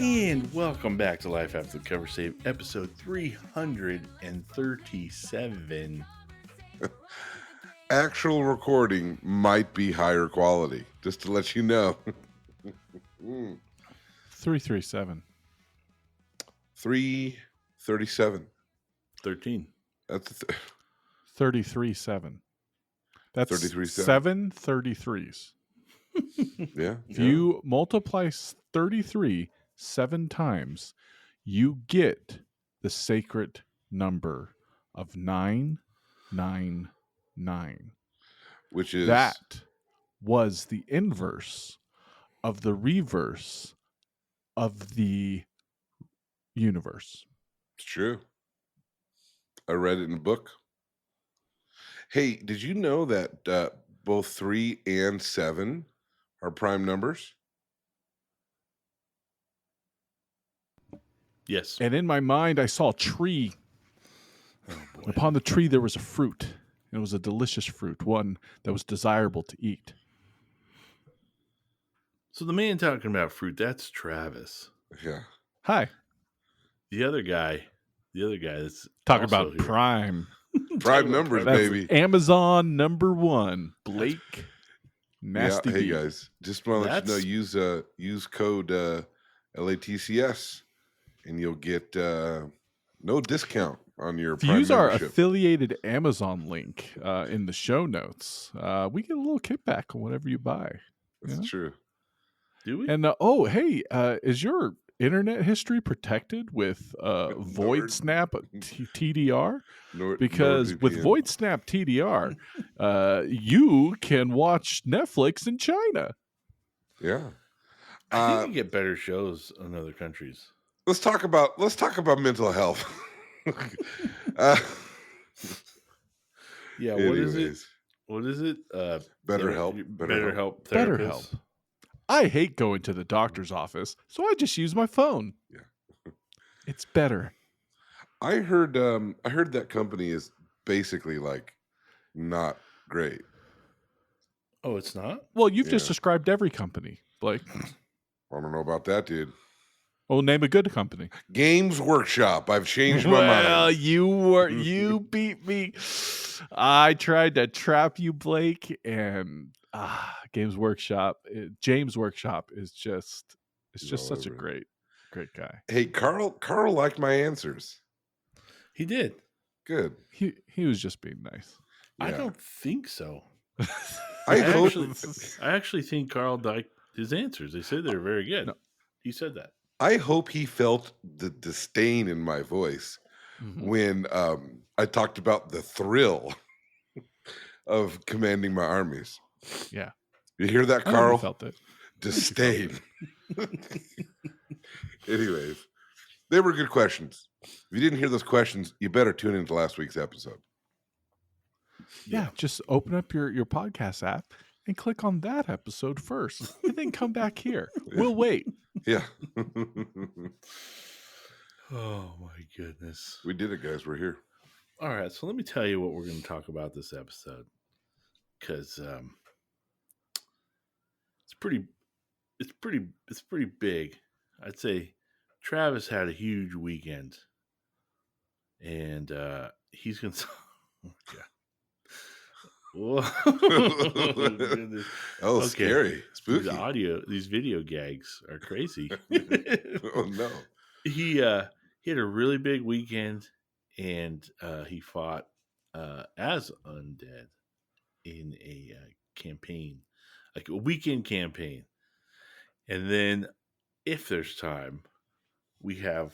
And welcome back to Life After the Cover Save, episode 337. Actual recording might be higher quality, just to let you know. 337. 337. 13. That's 33.7. That's 33.7. 7 33s. Yeah. If you multiply 33 7 times, you get the sacred number of 999. Which is That was the inverse of the reverse of the universe. It's true. I read it in a book. Hey, did you know that both 3 and 7 are prime numbers? Yes. And in my mind, I saw a tree. Oh, boy. Upon the tree, there was a fruit. And it was a delicious fruit, one that was desirable to eat. So the man talking about fruit, that's Travis. Yeah. Hi. The other guy that's Talking also about here. Prime. Prime numbers, That's baby. Amazon #1, Blake Nasty Yeah. Hey, D. guys. Just want to let you know, use code LATCS, and you'll get no discount on your If you Prime use our membership. affiliated Amazon link in the show notes, we get a little kickback on whatever you buy. That's Yeah. true. Do we? And is your internet history protected with Void Snap TDR? Because with NordVPN. Void Snap TDR, you can watch Netflix in China. Yeah. I think you get better shows in other countries. Let's talk about mental health. Yeah, Anyways, what is it? BetterHelp. BetterHelp BetterHelp. therapist. I hate going to the doctor's office, so I just use my phone. Yeah. It's better. I heard that company is basically like not great. Oh, it's not? Well, you've just Yeah. described every company, Blake. I don't know about that, dude. Well, name a good company. Games Workshop. I've changed my Well, mind. you beat me. I tried to trap you, Blake, and James Workshop is just such a over great guy. Hey, Carl liked my answers. He did. Good. He was just being nice. I Yeah. don't think so. I hope I actually think Carl liked his answers. They said they were very good. No. He said that. I hope he felt the disdain in my voice Mhm. when I talked about the thrill of commanding my armies. Yeah. You hear that, I Carl? felt it. Disdain. Anyways, they were good questions. If you didn't hear those questions, you better tune into last week's episode. Yeah, just open up your podcast app and click on that episode first, and then come back here. We'll wait. Yeah. Oh my goodness. We did it, guys. We're here. All right, so let me tell you what we're going to talk about this episode, because it's pretty big. I'd say Travis had a huge weekend, and he's going to. Oh, goodness. Oh, Okay. scary. Spooky. These video gags are crazy. Oh, no. He had a really big weekend, and he fought as undead in a campaign, like a weekend campaign. And then, if there's time, we have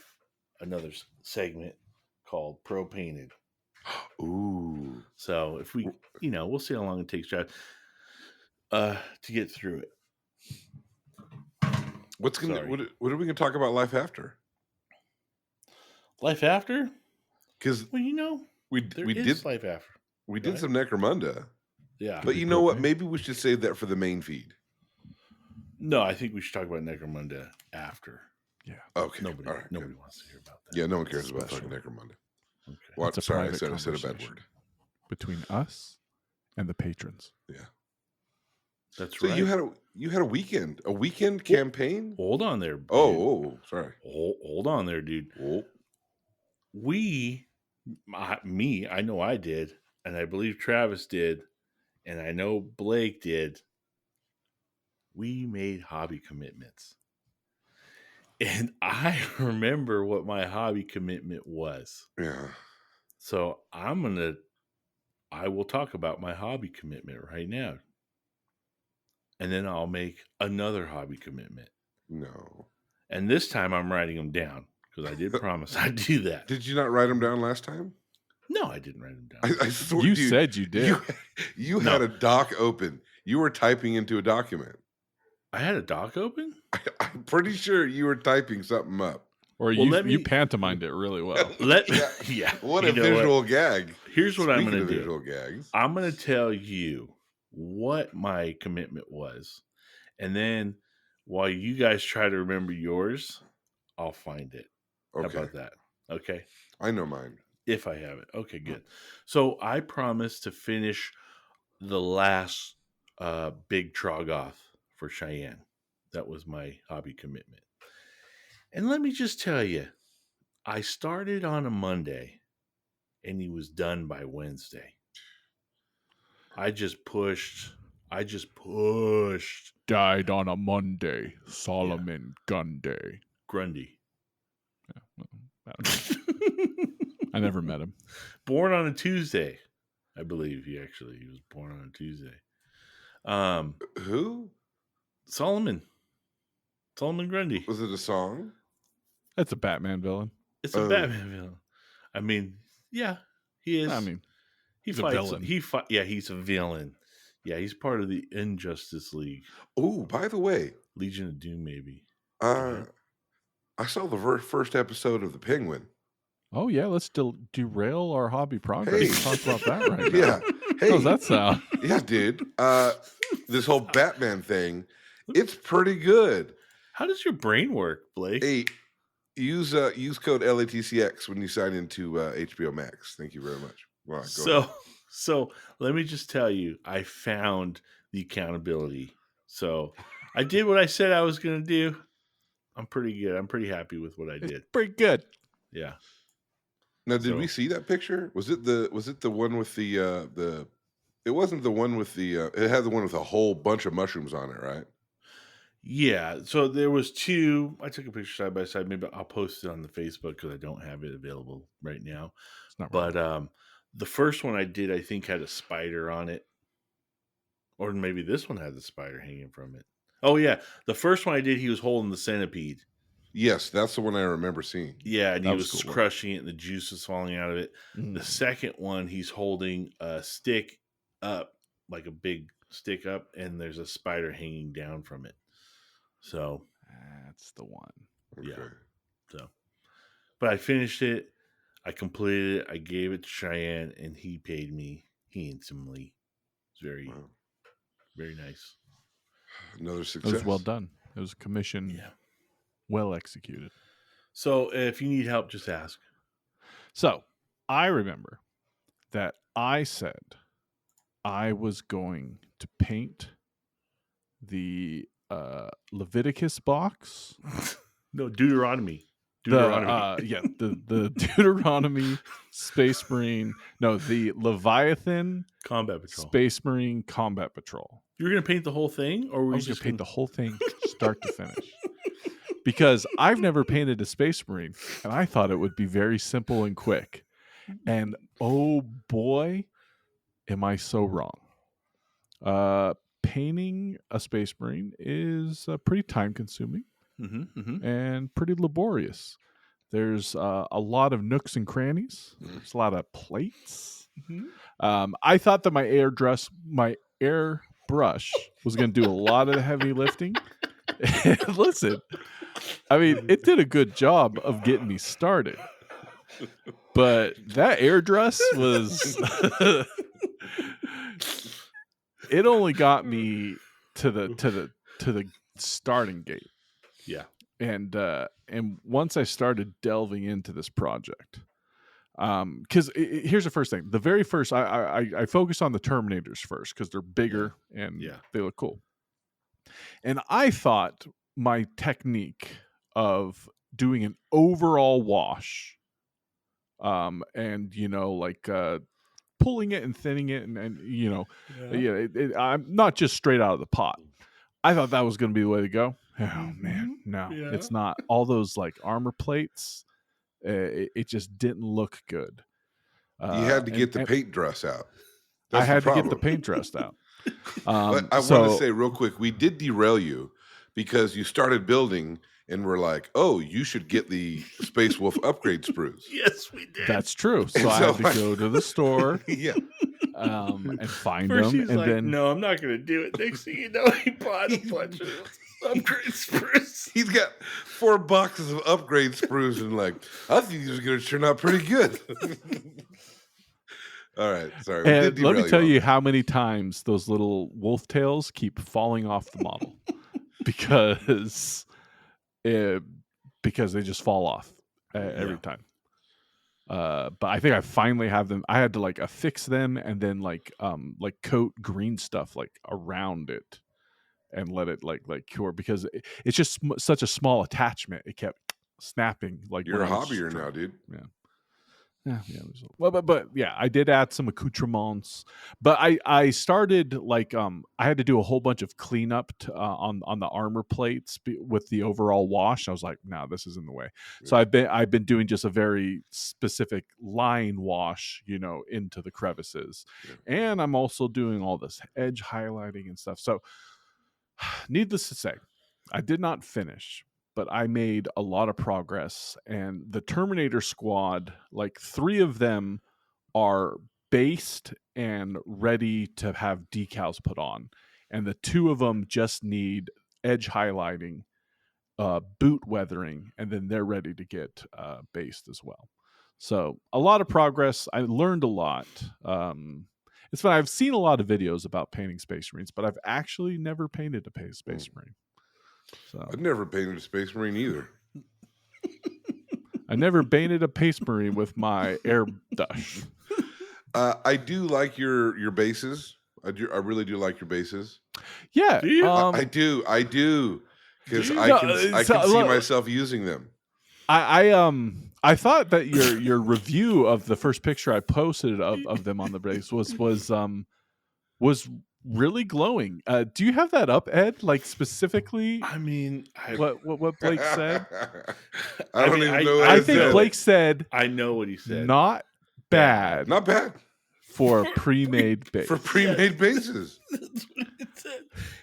another segment called Pro Painted. Ooh. So if we, we'll see how long it takes Travis to get through it. What are we going to talk about life after? Life after? Because Well, we is did life after. we did some Necromunda. Yeah. But you know what? Maybe we should save that for the main feed. No, I think we should talk about Necromunda after. Yeah. Okay. Nobody All right, good. wants to hear about that. Yeah, no one cares about Special. fucking Necromunda. Okay. What? It's a Sorry, I private said a bad conversation word. between us and the patrons. Yeah. That's So right. You had a weekend campaign? Hold on there, dude. Oh, sorry. Hold on there, dude. Oh, I know I did, and I believe Travis did, and I know Blake did. We made hobby commitments. And I remember what my hobby commitment was. yeah. So I will talk about my hobby commitment right now. And then I'll make another hobby commitment. No. And this time I'm writing them down because I did promise I'd do that. Did you not write them down last time? No, I didn't write them down. I thought You said you did. You had a doc open. You were typing into a document. I had a doc open? I'm pretty sure you were typing something up. Or you pantomimed it really well. Yeah. What a visual gag. Here's what I'm Speaking going of to do. visual gags. I'm going to tell you what my commitment was. And then while you guys try to remember yours, I'll find it. Okay. How about that? Okay. I know mine. If I have it. Okay, good. So I promised to finish the last big Trogoth for Cheyenne. That was my hobby commitment. And let me just tell you, I started on a Monday and he was done by Wednesday. I just pushed. Died on a Monday. Solomon Gun Day. Grundy. I never met him. Born on a Tuesday. I believe he was born on a Tuesday. Who? Solomon Grundy. Was it a song? That's a Batman villain. It's a Batman villain. I mean, yeah, he is. I mean, he's a villain. Yeah, he's a villain. Yeah, he's part of the Injustice League. Oh, by the way, Legion of Doom, maybe. I saw the first episode of The Penguin. Oh yeah, let's derail our hobby progress and talk about that right now. Yeah. Hey, how's that sound? Yeah, dude. This whole Batman thing, it's pretty good. How does your brain work, Blake? Hey, use code LATCX when you sign into HBO Max. Thank you very much. All right, go ahead. So let me just tell you, I found the accountability. So I did what I said I was going to do. I'm pretty good. I'm pretty happy with what I did. It's pretty good. Yeah. Now, did we see that picture? Was it the one with the? It wasn't the one with the. It had the one with a whole bunch of mushrooms on it, right? Yeah. So there was two. I took a picture side by side. Maybe I'll post it on the Facebook because I don't have it available right now. It's not but the first one I did, I think, had a spider on it, or maybe this one had the spider hanging from it. Oh yeah, the first one I did, he was holding the centipede. Yes, that's the one I remember seeing. Yeah, and he was cool. Crushing it, and the juice was falling out of it. The second one, he's holding a stick up, like a big stick up, and there's a spider hanging down from it. So that's the one. Okay. Yeah. So, but I finished it. I completed it. I gave it to Cheyenne, and he paid me handsomely. It's very, very nice. Another success. It was well done. It was a commission. Yeah. Well executed. So if you need help, just ask. So I remember that I said I was going to paint the Leviticus box. No, Deuteronomy. The Deuteronomy Space Marine. No, the Leviathan Combat Patrol. Space Marine Combat Patrol. You were going to paint the whole thing? Or were I was going to paint the whole thing start to finish. Because I've never painted a Space Marine, and I thought it would be very simple and quick. And oh boy, am I so wrong. Painting a Space Marine is pretty time-consuming and pretty laborious. There's a lot of nooks and crannies. There's a lot of plates. I thought that my airbrush was going to do a lot of the heavy lifting. Listen, I mean, it did a good job of getting me started, but that airdress was it only got me to the starting gate. Yeah. And once I started delving into this project, because here's the first thing. The very first, I focused on the Terminators first because they're bigger and they look cool. And I thought my technique of doing an overall wash, and pulling it and thinning it, and I'm not just straight out of the pot. I thought that was going to be the way to go. Oh man, no, it's not. All those like armor plates, it just didn't look good. You had to get the paint dress out. I had to get the paint dress out. But I want to say real quick, we did derail you because you started building and we're like, oh, you should get the Space Wolf upgrade sprues. Yes, we did. That's true. So I had to go to the store, yeah, and find First them. He's And like, then no, I'm not going to do it. Next thing you know, he bought a bunch of upgrade sprues. He's got 4 boxes of upgrade sprues and like, I think these are going to turn out pretty good. All right, sorry. And let me tell you how many times those little wolf tails keep falling off the model because they just fall off every time. But I think I finally have them. I had to like affix them and then like coat green stuff like around it and let it like cure, because it's just such a small attachment. It kept snapping. Like, you're a hobbyer now, dude. Yeah. Yeah. But yeah, I did add some accoutrements, but I started like I had to do a whole bunch of cleanup on the armor plates with the overall wash. I was like, no, this is in the way. Yeah. So I've been doing just a very specific line wash, into the crevices, and I'm also doing all this edge highlighting and stuff. So, needless to say, I did not finish, but I made a lot of progress. And the Terminator squad, like 3 of them are based and ready to have decals put on. And the 2 of them just need edge highlighting, boot weathering, and then they're ready to get based as well. So a lot of progress. I learned a lot. It's fun. I've seen a lot of videos about painting Space Marines, but I've actually never painted a Space Marine. So I've never painted a Space Marine either. I never painted a Space Marine with my airbrush. I do like your bases. I really do like your bases. Yeah, do you? I do, because I can see myself using them. I thought that your review of the first picture I posted of them on the base was really glowing. Do you have that up, Ed? Like specifically? I mean, what Blake said? I don't even know what I think Blake said. I know what he said. Not bad. Not bad for a pre-made base. For pre-made bases. That's what it said.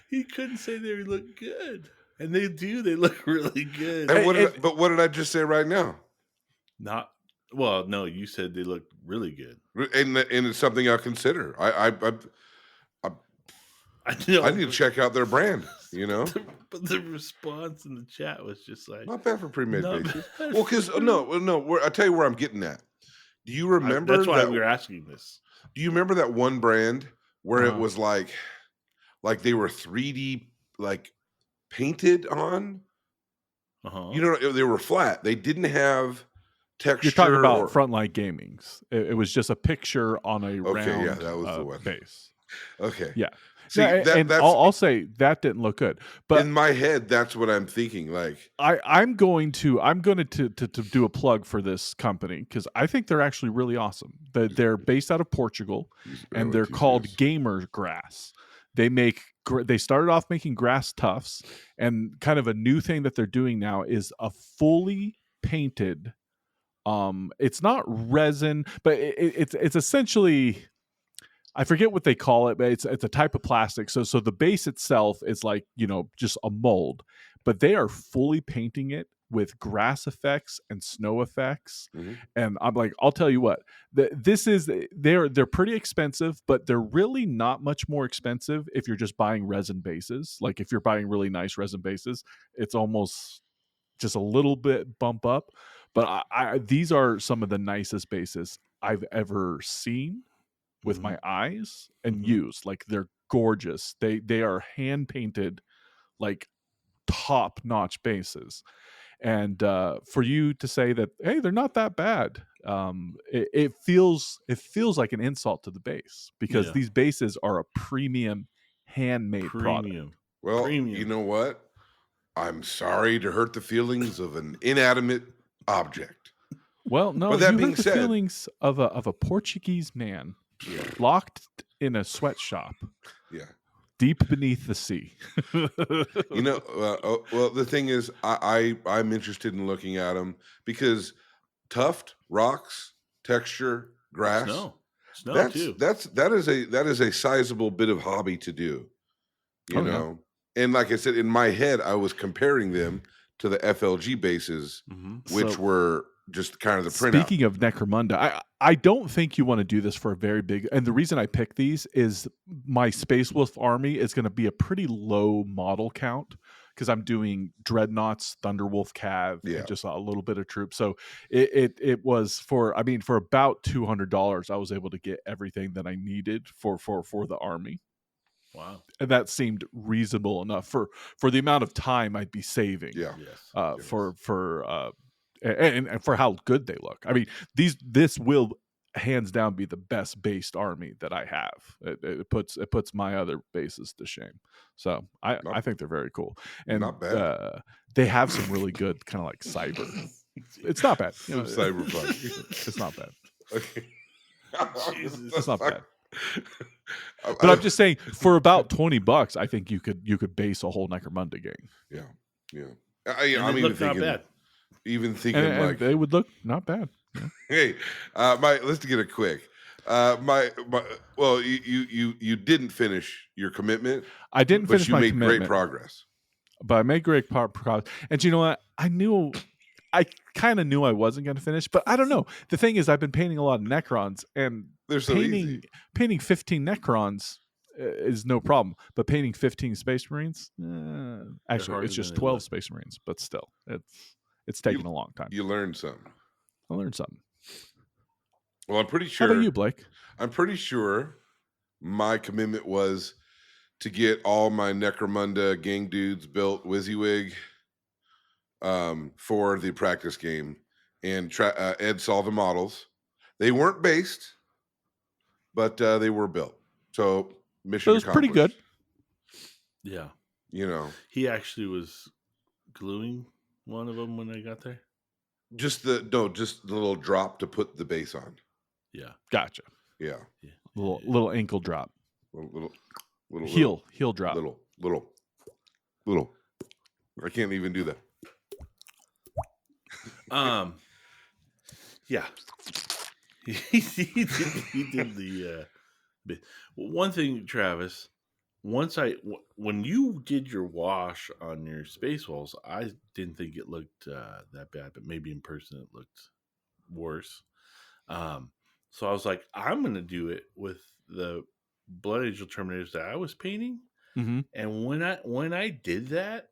He couldn't say they look good, and they do. They look really good. And but what did I just say right now? No, you said they look really good, and it's something I'll consider. I need to check out their brand, But the response in the chat was just like, not bad for pre-made bases. Well, because I'll tell you where I'm getting at. Do you remember? That's why we were asking this. Do you remember that one brand where it was like they were 3D like painted on? They were flat. They didn't have texture. You're talking about Frontline Gaming's. It was just a picture on a round that was the one. Base. Okay. Yeah. See, I'll say that didn't look good. But in my head, that's what I'm thinking. Like I'm going to do a plug for this company because I think they're actually really awesome. They're based out of Portugal, and they're called Gamer Grass. They started off making grass tufts, and kind of a new thing that they're doing now is a fully painted. It's not resin, but it's essentially. I forget what they call it, but it's a type of plastic. So the base itself is like, just a mold, but they are fully painting it with grass effects and snow effects. Mm-hmm. And I'm like, I'll tell you what, they're pretty expensive, but they're really not much more expensive if you're just buying resin bases. Like if you're buying really nice resin bases, it's almost just a little bit bump up. But these are some of the nicest bases I've ever seen with my eyes and used. Like they're gorgeous. They are hand painted, like top notch bases. And for you to say that, hey, they're not that bad, it feels like an insult to the base because these bases are a premium handmade product. Well, Premium. you know what? I'm sorry to hurt the feelings of an inanimate object. Well, no, But that you being hurt the said, feelings of a Portuguese man locked in a sweatshop. Yeah. Deep beneath the sea. You know, well, the thing is, I'm interested in looking at them because tuft, rocks, texture, grass. Snow too. That is a sizable bit of hobby to do. You know, and like I said, in my head, I was comparing them to the FLG bases, which were just kind of the printout. Speaking of Necromunda, I don't think you want to do this for a very big, and the reason I picked these is my Space Wolf army is going to be a pretty low model count because I'm doing Dreadnoughts, Thunderwolf Cav, and just a little bit of troops. So it was for about $200, I was able to get everything that I needed for the army. Wow. And that seemed reasonable enough for the amount of time I'd be saving. Yeah. For how good they look. I mean, this will hands down be the best based army that I have. It puts my other bases to shame. So I think they're very cool. And not bad. They have some really good kind of like cyber. It's not bad. You know, cyberpunk. It's not bad. Okay. Jesus, it's not bad. But I'm just saying, for about $20, I think you could base a whole Necromunda game. Yeah. I'm even thinking, not bad. Even thinking and like they would look not bad. Yeah. Hey, let's get it quick. Well, you didn't finish your commitment. I didn't finish my commitment. But you made great progress. But I made great progress. And you know what? I kind of knew I wasn't going to finish, but I don't know. The thing is, I've been painting a lot of Necrons, and painting 15 Necrons is no problem. But painting 15 Space Marines, actually, it's just 12 Space Marines. But still, it's taking a long time. You learned something. I learned something. Well, I'm pretty sure. How about you, Blake? I'm pretty sure my commitment was to get all my Necromunda gang dudes built WYSIWYG for the practice game, and Ed saw the models. They weren't based, but they were built. So mission it was pretty good. Yeah. You know, he actually was gluing one of them when I got there. Just the little drop to put the base on. Yeah, gotcha. Yeah. Little ankle drop. Little heel drop. Little. I can't even do that. Yeah. he did the one thing, Travis. When you did your wash on your Space Wolves, I didn't think it looked that bad, but maybe in person it looked worse. So I was like, I'm going to do it with the Blood Angel Terminators that I was painting. Mm-hmm. And when I did that,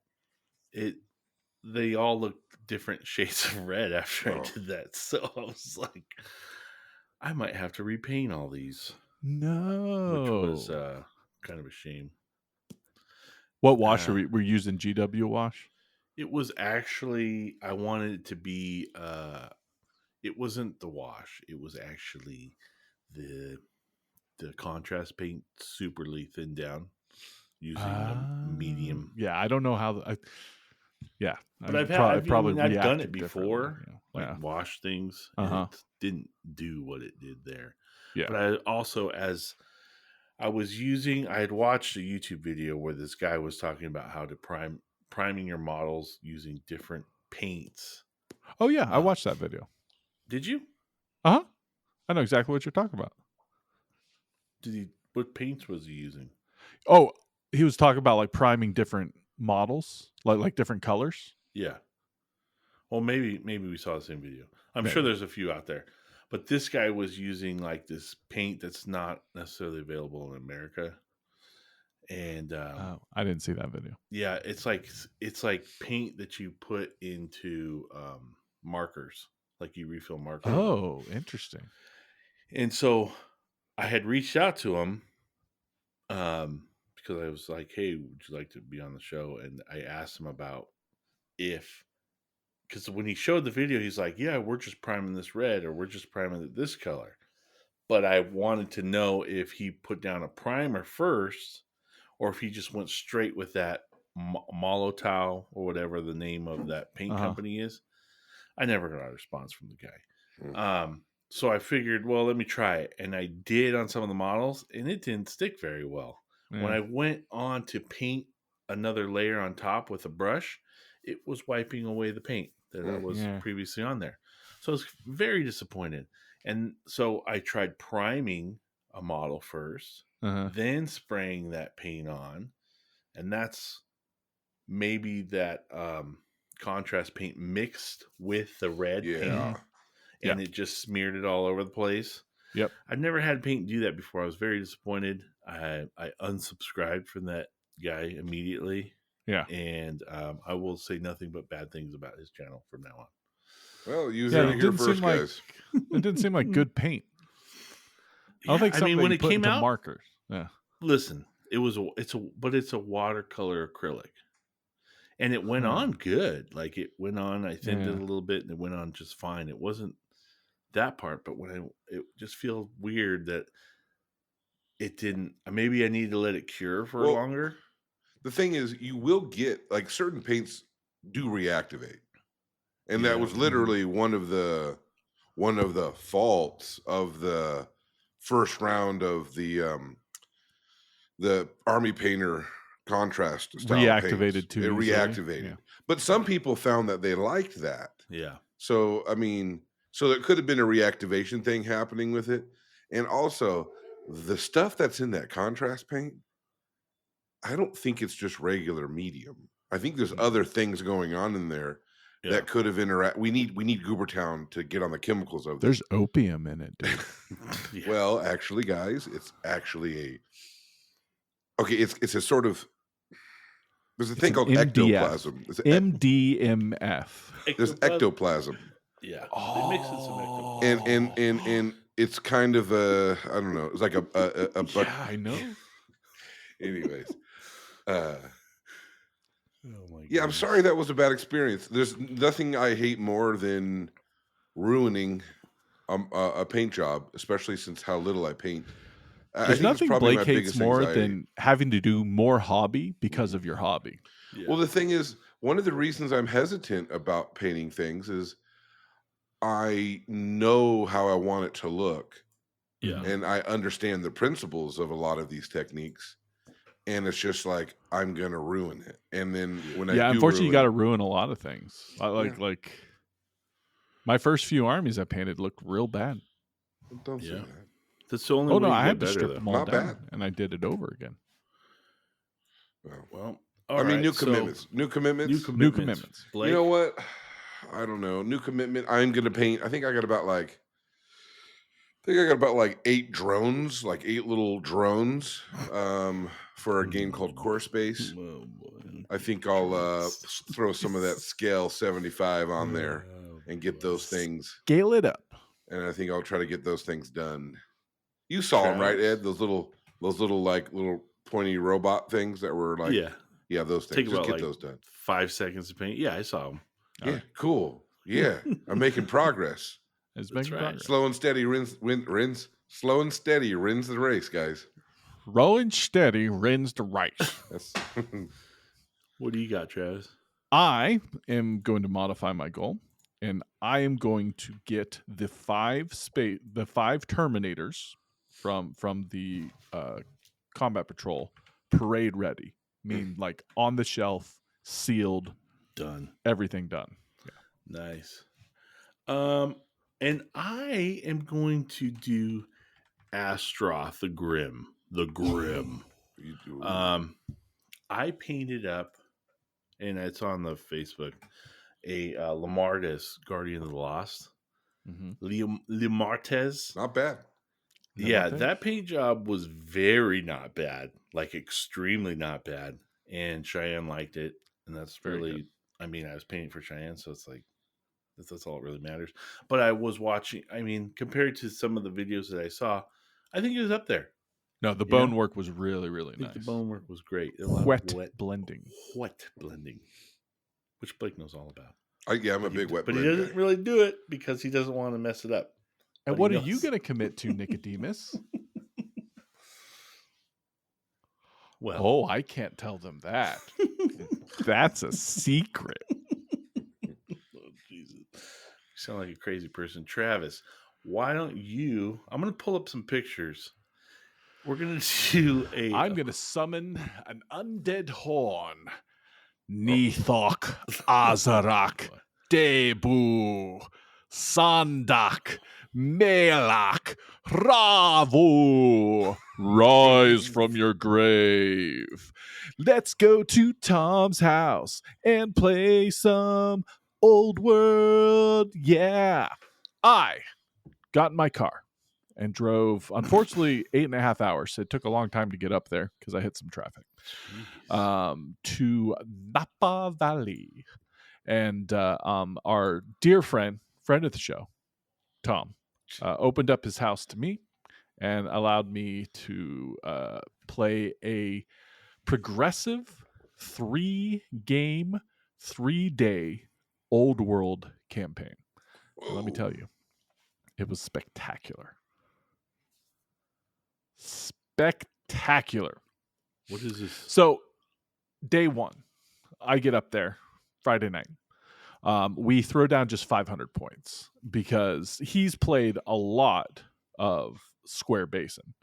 they all looked different shades of red after I did that. So I was like, I might have to repaint all these. No. Which was kind of a shame. What wash were you using? GW wash? It was actually, I wanted it to be, it wasn't the wash. It was actually the contrast paint, superly thinned down using a medium. Yeah, I don't know how. But I've done it before, wash things, and it didn't do what it did there. Yeah. But I also, as I was using, I had watched a YouTube video where this guy was talking about how to priming your models using different paints. Oh yeah, I watched that video. Did you? I know exactly what you're talking about. What paints was he using? Oh, he was talking about like priming different models, like different colors. Yeah. Well, maybe we saw the same video. I'm sure there's a few out there. But this guy was using like this paint that's not necessarily available in America. And I didn't see that video. Yeah, it's like paint that you put into markers, like you refill markers. Oh, interesting. And so I had reached out to him because I was like, hey, would you like to be on the show? And I asked him about because when he showed the video, he's like, yeah, we're just priming this red or we're just priming it this color. But I wanted to know if he put down a primer first or if he just went straight with that Molotov or whatever the name of that paint company is. I never got a response from the guy. So I figured, well, let me try it. And I did on some of the models, and it didn't stick very well. Yeah. When I went on to paint another layer on top with a brush, it was wiping away the paint that was previously on there. So I was very disappointed. And so I tried priming a model first, then spraying that paint on. And that's maybe that contrast paint mixed with the red paint. And it just smeared it all over the place. Yep. I've never had paint do that before. I was very disappointed. I unsubscribed from that guy immediately. Yeah. And I will say nothing but bad things about his channel from now on. Well, you heard it here first, guys. It didn't seem like good paint. I don't think something when it came out markers. Yeah. Listen, it's a watercolor acrylic. And it went on good. Like it went on, I thinned it a little bit and it went on just fine. It wasn't that part, but it just feels weird that it didn't. Maybe I need to let it cure for longer. The thing is, you will get like certain paints do reactivate, and that was literally one of the faults of the first round of the Army Painter contrast style reactivated paints. too. It reactivated, but some people found that they liked that. Yeah. So so there could have been a reactivation thing happening with it, and also the stuff that's in that contrast paint, I don't think it's just regular medium. I think there's other things going on in there that could have we need Goobertown to get on the chemicals of this. There's opium in it, dude. Well, actually, guys, it's actually it's a sort of, there's a thing called ectoplasm. MDMF. There's ectoplasm. Yeah. They mix in some ectoplasm. And it's kind of I don't know. It's like a yeah, I know. Anyways. Oh my yeah, I'm sorry that was a bad experience. There's nothing I hate more than ruining a paint job, especially since how little I paint. There's nothing Blake hates more than having to do more hobby because of your hobby. Yeah. Well, the thing is, one of the reasons I'm hesitant about painting things is I know how I want it to look. Yeah. And I understand the principles of a lot of these techniques. And it's just like, I'm going to ruin it. And then when I do unfortunately, you got to ruin a lot of things. Like my first few armies I painted looked real bad. Don't say that. That's the only way I had to strip though. them all Not down, bad. and I did it over again. Well, new commitments. New commitments. Blake? You know what? I don't know. New commitment. I'm going to paint. I think I got about like 8 drones, like 8 little drones, for a game called Core Space. Oh, boy. I think I'll throw some of that scale 75 on there and get those things. Scale it up. And I think I'll try to get those things done. You saw them, right, Ed? Those little pointy robot things that were like, yeah, those things. Just get those done. 5 seconds to paint. Yeah, I saw them. Yeah, cool. Yeah, I'm making progress. It's making progress. Slow and steady wins. Slow and steady wins the race, guys. Rolling steady wins the race. What do you got, Travis? I am going to modify my goal, and I am going to get the 5 Terminators from the Combat Patrol parade ready. Mean like on the shelf, sealed, done, everything done. Yeah. Nice. And I am going to do Astroth the Grim. I painted up, and it's on the Facebook, a Lamartis Guardian of the Lost. Lamartis. Not bad. Yeah, that paint job was very not bad, like extremely not bad. And Cheyenne liked it, and that's really, I mean, I was painting for Cheyenne, so it's like, that's all that really matters. But I was watching, I mean, compared to some of the videos that I saw, I think it was up there. No, the bone work was really, really nice. The bone work was great. Wet blending. Wet blending, which Blake knows all about. I'm a big wet blender. But he doesn't really do it because he doesn't want to mess it up. And what are you going to commit to, Nicodemus? Well, I can't tell them that. That's a secret. Oh, Jesus. You sound like a crazy person. Travis, why don't you... I'm going to pull up some pictures. We're going to do I'm going to summon an undead horn. Nithok, Azarak, Debu, Sandak, Melak, Ravu. Rise from your grave. Let's go to Tom's house and play some Old World. Yeah. I got in my car and drove, unfortunately, 8.5 hours. It took a long time to get up there because I hit some traffic. To Napa Valley. And our dear friend of the show, Tom, opened up his house to me and allowed me to play a progressive 3-game, 3-day Old World campaign. And let me tell you, it was spectacular. Spectacular. What is this? So, day one, I get up there Friday night. We throw down just 500 points because he's played a lot of Square Basin,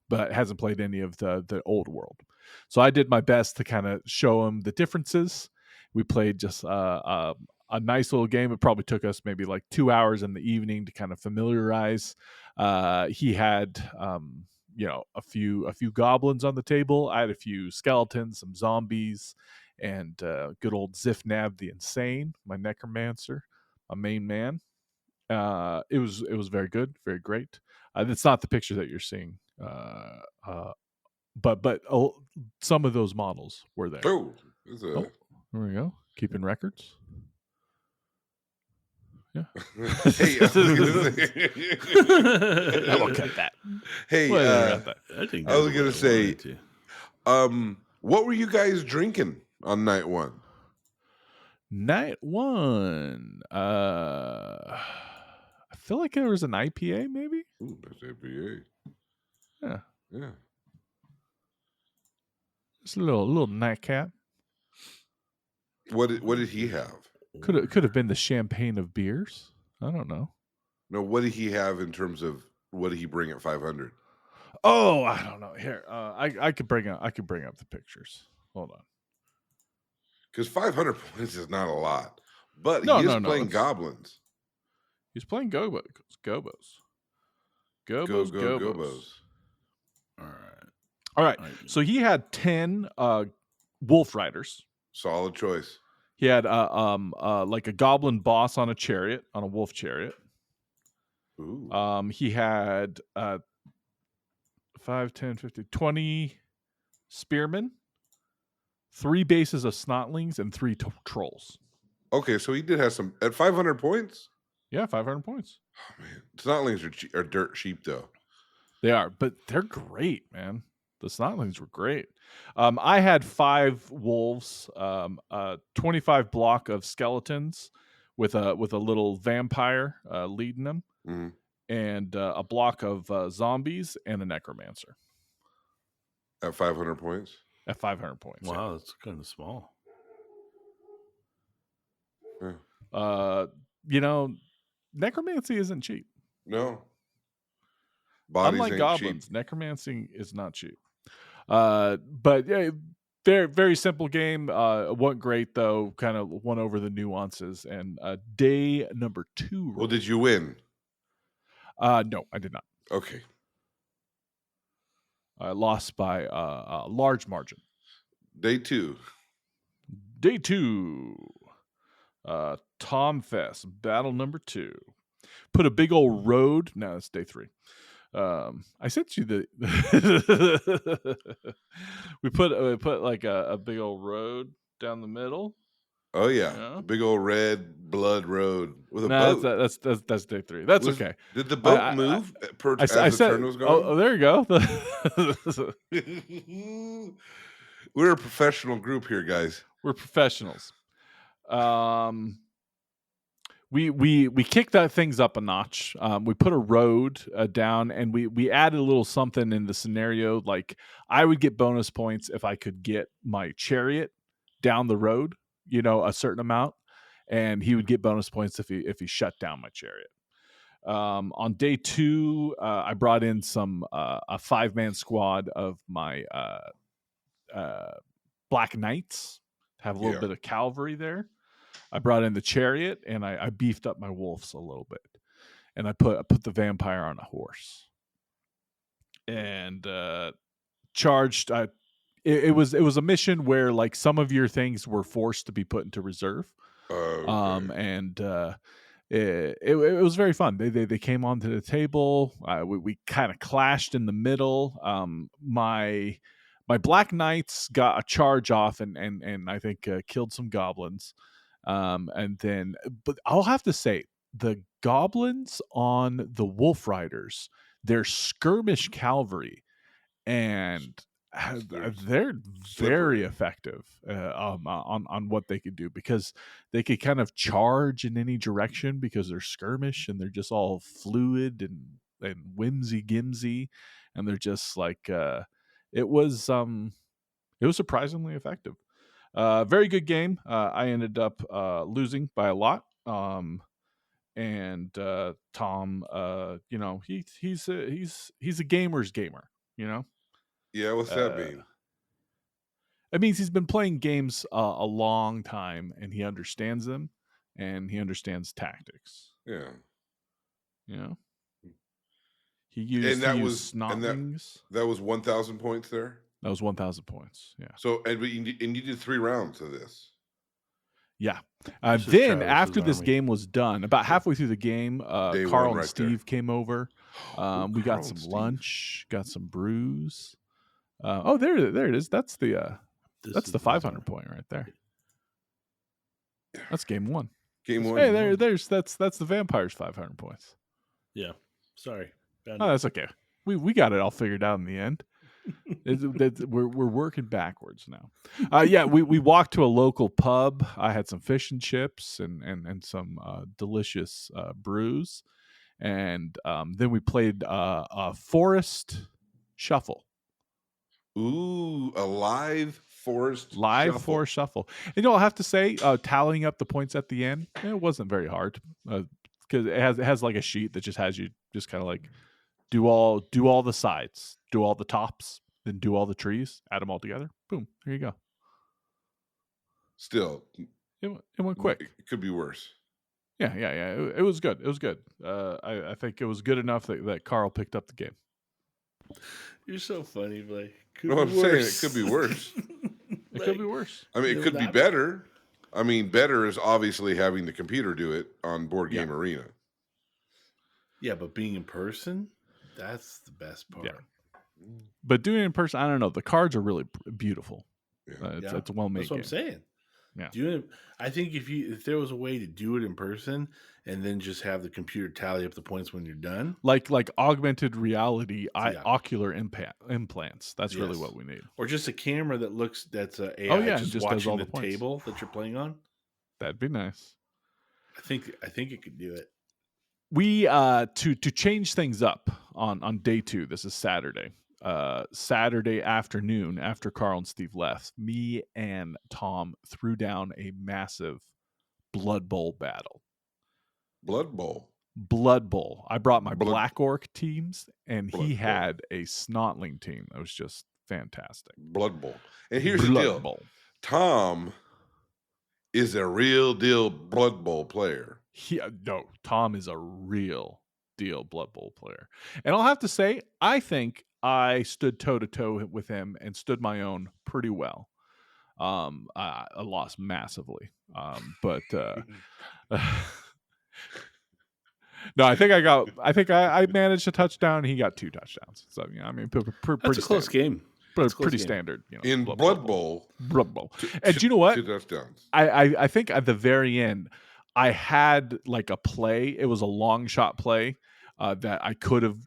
but hasn't played any of the Old World. So I did my best to kind of show him the differences. We played just a nice little game. It probably took us maybe like 2 hours in the evening to kind of familiarize. He had a few goblins on the table. I had a few skeletons, some zombies, and good old Zifnab the Insane, my necromancer, my main man. It was very good, very great. It's not the picture that you're seeing, but some of those models were there. Oh, there we go. Keeping records. Yeah. Hey, I will cut that. Hey, I think I was gonna say, what were you guys drinking on night one? Night one, I feel like there was an IPA, maybe. Ooh, that's IPA. Yeah. Yeah. Just a little nightcap. What did he have? Could have been the champagne of beers. I don't know. No, what did he have in terms of what did he bring at 500? Oh, I don't know. Here, I could bring up the pictures. Hold on. Because 500 points is not a lot, but he is playing goblins. He's playing gobos. Gobos. All right. So he had 10 wolf riders. Solid choice. He had like a goblin boss on a wolf chariot. Ooh. He had 5, 10, 15, 20 spearmen, 3 bases of snotlings, and 3 trolls. Okay, so he did have some at 500 points. Yeah, 500 points. Oh man, snotlings are dirt cheap though. They are, but they're great, man. The snotlings were great. I had 5 wolves, 25 block of skeletons with a little vampire leading them, and a block of zombies and a necromancer. At 500 points? At 500 points. Wow, that's kind of small. Yeah. Necromancy isn't cheap. No. Bodies unlike goblins, cheap. Necromancy is not cheap. But yeah, very, very simple game. Wasn't great though. Kind of won over the nuances. And day number 2. Well, did you win? No, I did not. Okay. I lost by a large margin. Day 2. Tom Fest, battle number 2. Put a big old road. No, it's day 3. I sent you the. we put like a big old road down the middle. Oh yeah, big old red blood road with a boat. That's day 3. That's okay. Did the boat move as the turn was going? Oh, there you go. We're a professional group here, guys. We're professionals. we kicked that things up a notch. We put a road down, and we added a little something in the scenario. Like I would get bonus points if I could get my chariot down the road, a certain amount, and he would get bonus points if he shut down my chariot. On day 2, I brought in a 5-man squad of my Black Knights to have a little bit of cavalry there. I brought in the chariot, and I beefed up my wolves a little bit, and I put the vampire on a horse, and charged. It was a mission where like some of your things were forced to be put into reserve, and it was very fun. They came onto the table. We kind of clashed in the middle. My Black Knights got a charge off and I think killed some goblins. And then, but I'll have to say, the goblins on the Wolf Riders, they're skirmish cavalry, and they're very effective on what they could do, because they could kind of charge in any direction because they're skirmish and they're just all fluid and whimsy gimsy, and they're just like it was surprisingly effective. Very good game. I ended up losing by a lot. And Tom, he's a gamer's gamer. Yeah, what's that mean? It means he's been playing games a long time, and he understands them, and he understands tactics. Yeah. He used snotlings. That was 1,000 points there? That was 1,000 points, yeah. So, and you did 3 rounds of this. Yeah. Then after this game was done, about halfway through the game, Carl and Steve came over. We got some lunch, got some brews. There it is. That's the 500 point right there. That's game 1. Game 1. Hey, that's the vampires 500 points. Yeah. Sorry. That's okay. We got it all figured out in the end. We're working backwards now. We walked to a local pub. I had some fish and chips and some delicious brews, and then we played a forest shuffle. Ooh, a live forest shuffle. And I'll have to say, tallying up the points at the end, it wasn't very hard, because it has like a sheet that just has you just kind of like do all the sides, do all the tops, then do all the trees, add them all together. Boom, there you go. Still, it went quick. It could be worse. Yeah. It was good. I think it was good enough that Carl picked up the game. You're so funny, Blake. I'm saying it could be worse. It could be worse. I mean, it could be better. I mean, better is obviously having the computer do it on Board Game Arena. Yeah, but being in person, that's the best part. Yeah. But doing it in person, I don't know. The cards are really beautiful. Yeah. It's a well-made game. That's what I'm saying. Yeah. I think if there was a way to do it in person and then just have the computer tally up the points when you're done, like augmented reality, ocular implants. That's really what we need. Or just a camera that's AI just watching the table that you're playing on. That'd be nice. I think it could do it. We to change things up on day 2. This is Saturday. Saturday afternoon, after Carl and Steve left, me and Tom threw down a massive Blood Bowl battle. Blood Bowl. I brought my Black Orc teams, and he had a Snotling team that was just fantastic. Blood Bowl. And here's the deal. Tom is a real deal Blood Bowl player. Tom is a real deal Blood Bowl player. And I'll have to say, I think I stood toe-to-toe with him and stood my own pretty well. I lost massively. But no, I think I managed a touchdown. He got 2 touchdowns. So, I mean, that's a close game. Pretty standard. In Blood Bowl. And do you know what? 2 touchdowns. I think at the very end, I had like a play. It was a long shot play that I could have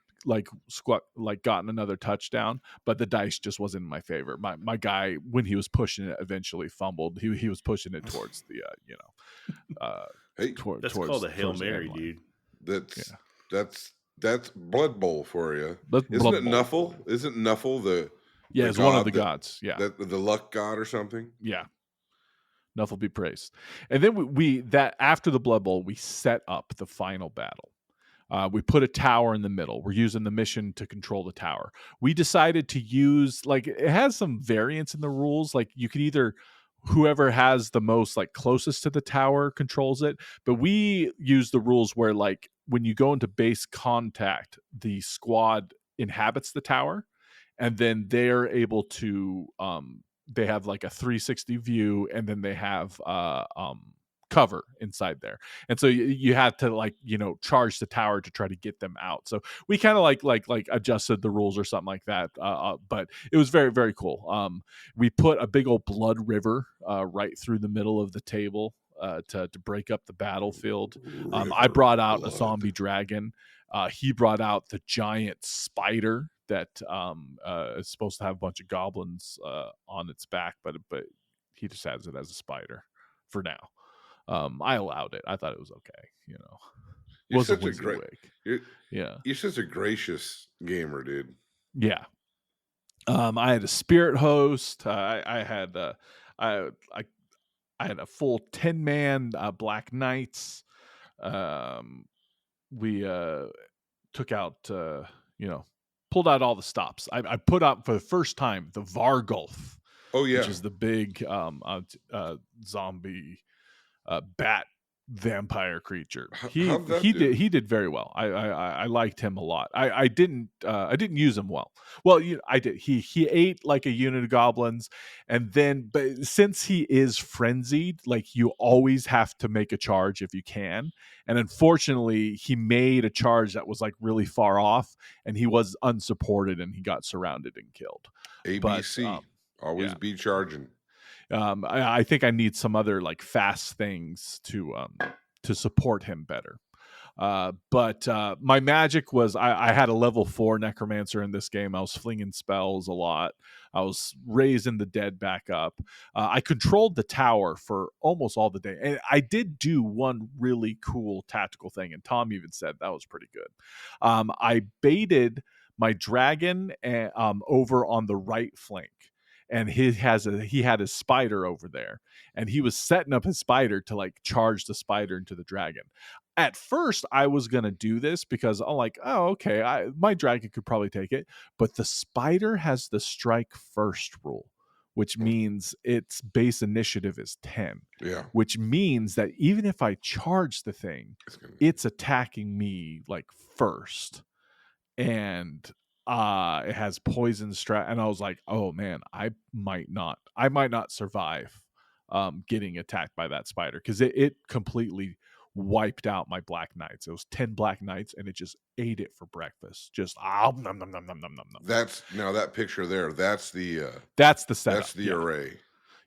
gotten another touchdown, but the dice just wasn't in my favor. My guy, when he was pushing it, eventually fumbled. He was pushing it towards the Hey, that's called a Hail Mary, dude. That's Blood Bowl for you. That's Isn't Blood it Bowl. Nuffle? Isn't Nuffle the it's one of the gods. Yeah, the luck god or something. Yeah, Nuffle be praised. And then we after the Blood Bowl, we set up the final battle. We put a tower in the middle. We're using the mission to control the tower. We decided to use, like, it has some variance in the rules. Like, you could either, whoever has the most, like, closest to the tower controls it. But we use the rules where, like, when you go into base contact, the squad inhabits the tower, and then they're able to, they have like a 360 view, and then they have cover inside there, and so you had to, like, charge the tower to try to get them out. So we kind of like adjusted the rules or something like that, but it was very, very cool. We put a big old blood river right through the middle of the table to break up the battlefield. I brought out a zombie dragon. He brought out the giant spider that is supposed to have a bunch of goblins on its back, but he just has it as a spider for now. I allowed it. I thought it was okay. You're such a great, yeah. You're such a gracious gamer, dude. Yeah. I had a spirit host. I had I had a full 10-man Black Knights. We took out pulled out all the stops. I put out for the first time the Vargulf. Oh yeah, which is the big zombie bat vampire creature. He did very well. I liked him a lot. I didn't use him well. Well, I did. He ate like a unit of goblins, and then, but since he is frenzied, like, you always have to make a charge if you can. And unfortunately, he made a charge that was like really far off, and he was unsupported, and he got surrounded and killed. ABC. Always be charging. I think I need some other, like, fast things to support him better. But my magic was I had a level 4 necromancer in this game. I was flinging spells a lot. I was raising the dead back up. I controlled the tower for almost all the day. And I did do one really cool tactical thing, and Tom even said that was pretty good. I baited my dragon over on the right flank. And he had his spider over there, and he was setting up his spider to, like, charge the spider into the dragon. At first, I was gonna do this because I'm like, oh, okay, my dragon could probably take it, but the spider has the strike first rule, which means its base initiative is 10. Yeah, which means that even if I charge the thing, it's attacking me, like, first, and it has poison and I was like, oh man, I might not survive getting attacked by that spider, because it completely wiped out my Black Knights. It was 10 Black Knights, and it just ate it for breakfast. Just nom, nom, nom, nom, nom, nom, nom. That's, now that picture there, that's the setup. That's the array.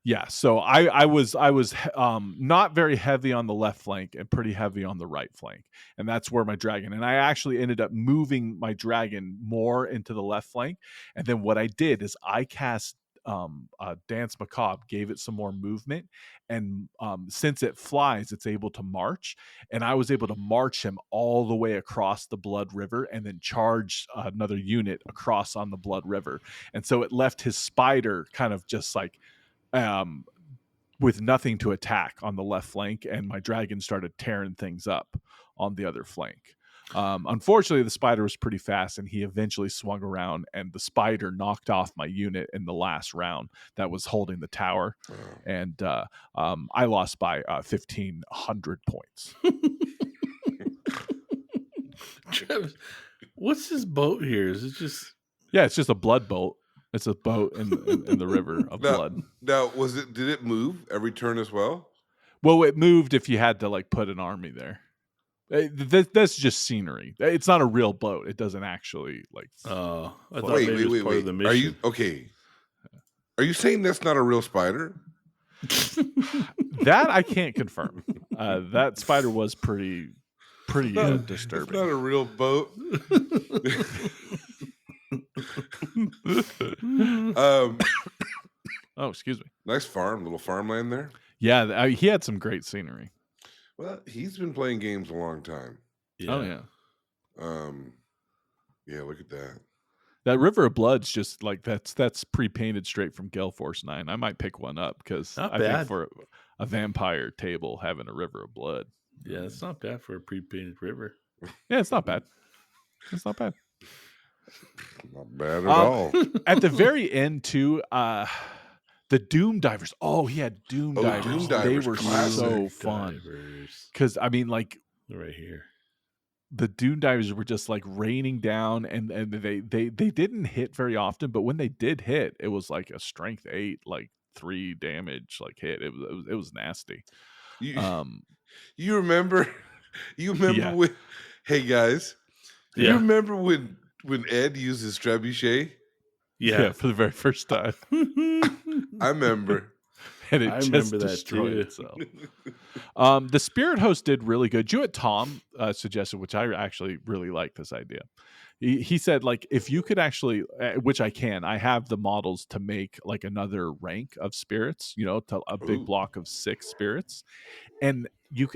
Yeah, so I was not very heavy on the left flank and pretty heavy on the right flank, and that's where my dragon. And I actually ended up moving my dragon more into the left flank. And then what I did is I cast Dance Macabre, gave it some more movement, and since it flies, it's able to march. And I was able to march him all the way across the Blood River, and then charge another unit across on the Blood River. And so it left his spider kind of just like, with nothing to attack on the left flank, and my dragon started tearing things up on the other flank. Unfortunately, the spider was pretty fast, and he eventually swung around, and the spider knocked off my unit in the last round that was holding the tower. And I lost by 1,500 points. Travis, what's this boat here? Is it just... Yeah, it's just a blood boat. It's a boat in the river of blood. Now, did it move every turn as well? Well, it moved if you had to, like, put an army there. That's just scenery. It's not a real boat. It doesn't actually, like... Oh, I thought wait. Part of the mission. Are you okay? Are you saying that's not a real spider? That I can't confirm. That spider was pretty disturbing. It's not a real boat. Oh, excuse me. Nice little farmland there. Yeah, he had some great scenery. Well, he's been playing games a long time. Yeah. Oh yeah. Yeah. Look at that. That River of Blood's just like that's pre-painted straight from Gale Force 9. I might pick one up because I think for a vampire table having a River of Blood. Yeah, it's not bad for a pre-painted river. Yeah, it's not bad. It's not bad. Not bad at all. At the very end, too, the Doom Divers. Oh, he had Doom Divers. Doom Divers. They were so fun. Because, I mean, like... Right here. The Doom Divers were just like raining down, and they didn't hit very often, but when they did hit, it was like a strength 8, like 3 damage, like hit. It was nasty. You remember? You remember when? Hey guys, you remember when Ed used his trebuchet? Yeah, for the very first time. I remember. And it just destroyed itself. The Spirit Host did really good. Jewett Tom suggested, which I actually really like this idea. He said, like, if you could actually, which I have the models to make like another rank of spirits, to a big block of 6 spirits, and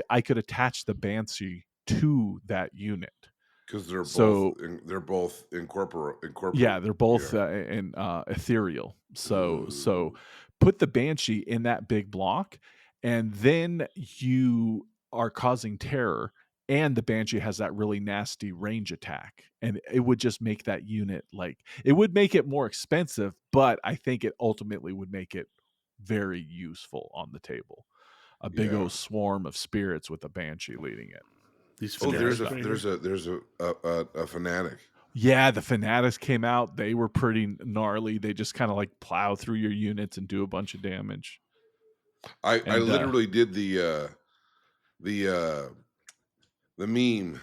I could attach the Banshee to that unit. Because they're both incorporeal. Yeah, they're both ethereal. So put the Banshee in that big block, and then you are causing terror, and the Banshee has that really nasty range attack, and it would just make that unit, like, it would make it more expensive, but I think it ultimately would make it very useful on the table. A big old swarm of spirits with a Banshee leading it. There's a fanatic. Yeah, the Fanatics came out. They were pretty gnarly. They just kind of like plow through your units and do a bunch of damage. I literally did the meme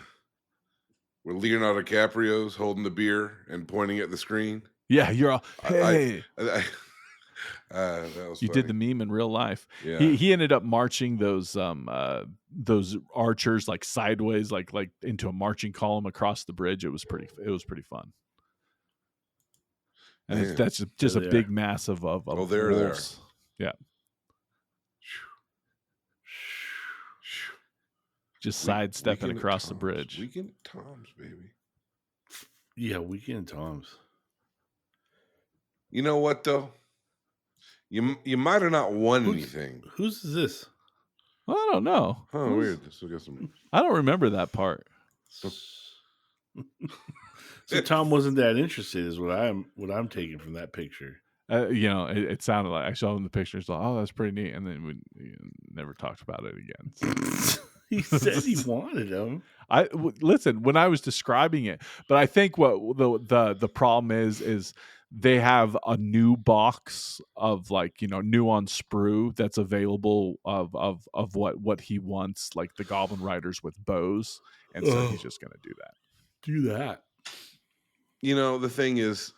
where Leonardo DiCaprio's holding the beer and pointing at the screen. Yeah, you're all, hey. That was you funny. did the meme in real life. Yeah. He ended up marching those archers like sideways, like into a marching column across the bridge. It was pretty fun. And that's just a big mass of there wolves. Yeah. Just sidestepping across the bridge. Weekend at Tom's, baby. Yeah, Weekend at Tom's. You know what though? You might have not won anything. Whose is this? Well, I don't know. Oh, weird. So I don't remember that part. So Tom wasn't that interested, is what I'm taking from that picture. It sounded like I showed him the pictures. Like, oh, that's pretty neat, and then we never talked about it again. So. He said he wanted them. Listen when I was describing it, but I think what the problem is they have a new box of new on sprue that's available of what he wants, like the Goblin Riders with bows, and so he's just gonna do that. The thing is,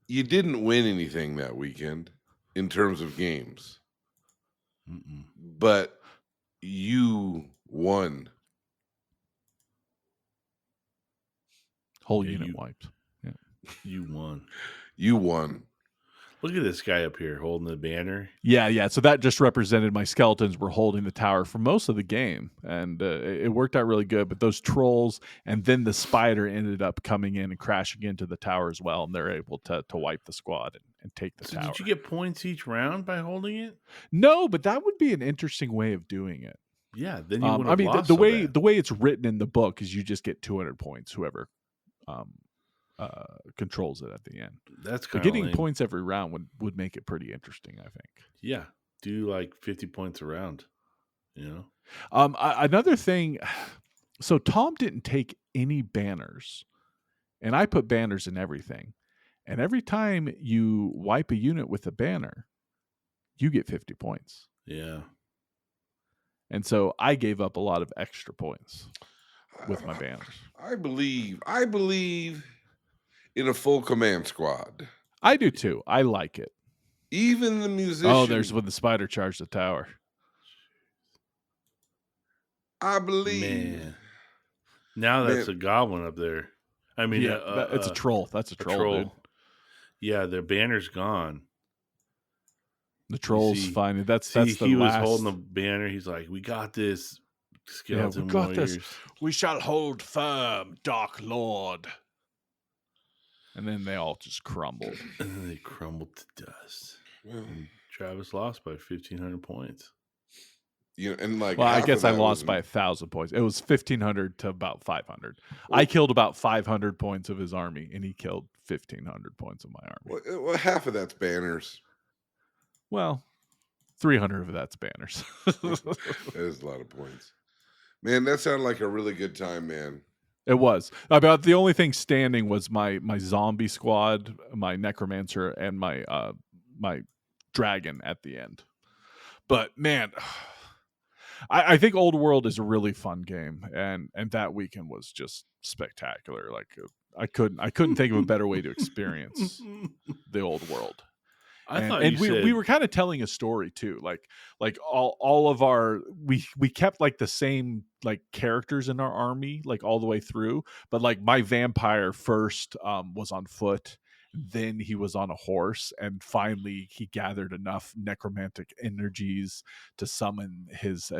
you didn't win anything that weekend in terms of games. But you won. Whole unit wiped. Yeah. You won. You won. Look at this guy up here holding the banner. Yeah. So that just represented my skeletons were holding the tower for most of the game, and it worked out really good. But those trolls and then the spider ended up coming in and crashing into the tower as well, and they're able to wipe the squad and take the tower. Did you get points each round by holding it? No, but that would be an interesting way of doing it. Yeah, then you wouldn't have lost the way it's written in the book is you just get 200 points, whoever controls it at the end. That's kind of getting lame. Points every round would make it pretty interesting, I think. Yeah, do like 50 points a round. Another thing. So Tom didn't take any banners, and I put banners in everything. And every time you wipe a unit with a banner, you get 50 points. Yeah. And so I gave up a lot of extra points with my banners. I believe in a full command squad. I do too. I like it. Even the musician. Oh, there's when the spider charged the tower. I believe. Man. Now that's a goblin up there. I mean, it's a troll. That's a troll. Dude. Yeah, the banner's gone. The trolls finally. That's the he was last. holding the banner. He's like, "We got this, skeleton we got warriors. This. We shall hold firm, Dark Lord." And then they all just crumbled. And then they crumbled to dust. And Travis lost by 1,500 points. And like, well, I guess I lost by 1,000 points. It was 1,500 to about 500. I killed about 500 points of his army, and he killed 1,500 points of my army. Well, half of that's banners. Well, 300 of that's banners. That is a lot of points, man. That sounded like a really good time, man. It was. About the only thing standing was my zombie squad, my necromancer, and my my dragon at the end. But man, I think Old World is a really fun game, and that weekend was just spectacular. Like I couldn't think of a better way to experience the Old World. We were kind of telling a story too, like all of our we kept like the same like characters in our army like all the way through, but like my vampire first was on foot, then he was on a horse, and finally he gathered enough necromantic energies to summon his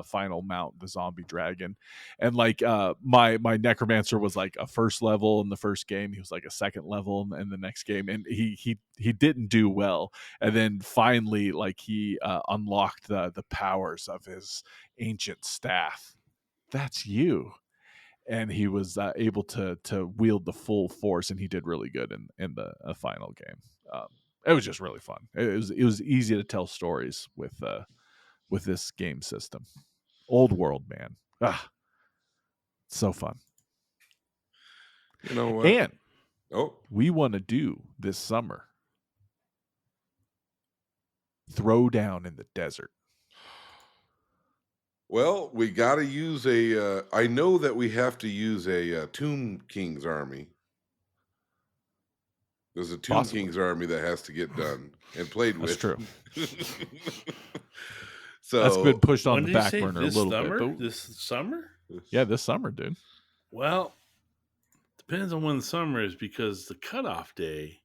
final mount, the zombie dragon. And like my necromancer was like a first level in the first game, he was like a second level in the next game, and he didn't do well. And then finally like he unlocked the powers of his ancient staff. That's you. And he was able to wield the full force, and he did really good in the final game. It was just really fun. It was easy to tell stories with this game system. Old World, man. So fun. You know what? And we want to do this summer Throwdown in the Desert. Well, we got to use a. I know that we have to use a Tomb King's army. There's a Tomb King's army that has to get done and played with. That's true. So that's been pushed on the back burner a little bit. This summer? Yeah, this summer, dude. Well, depends on when the summer is, because the cutoff day,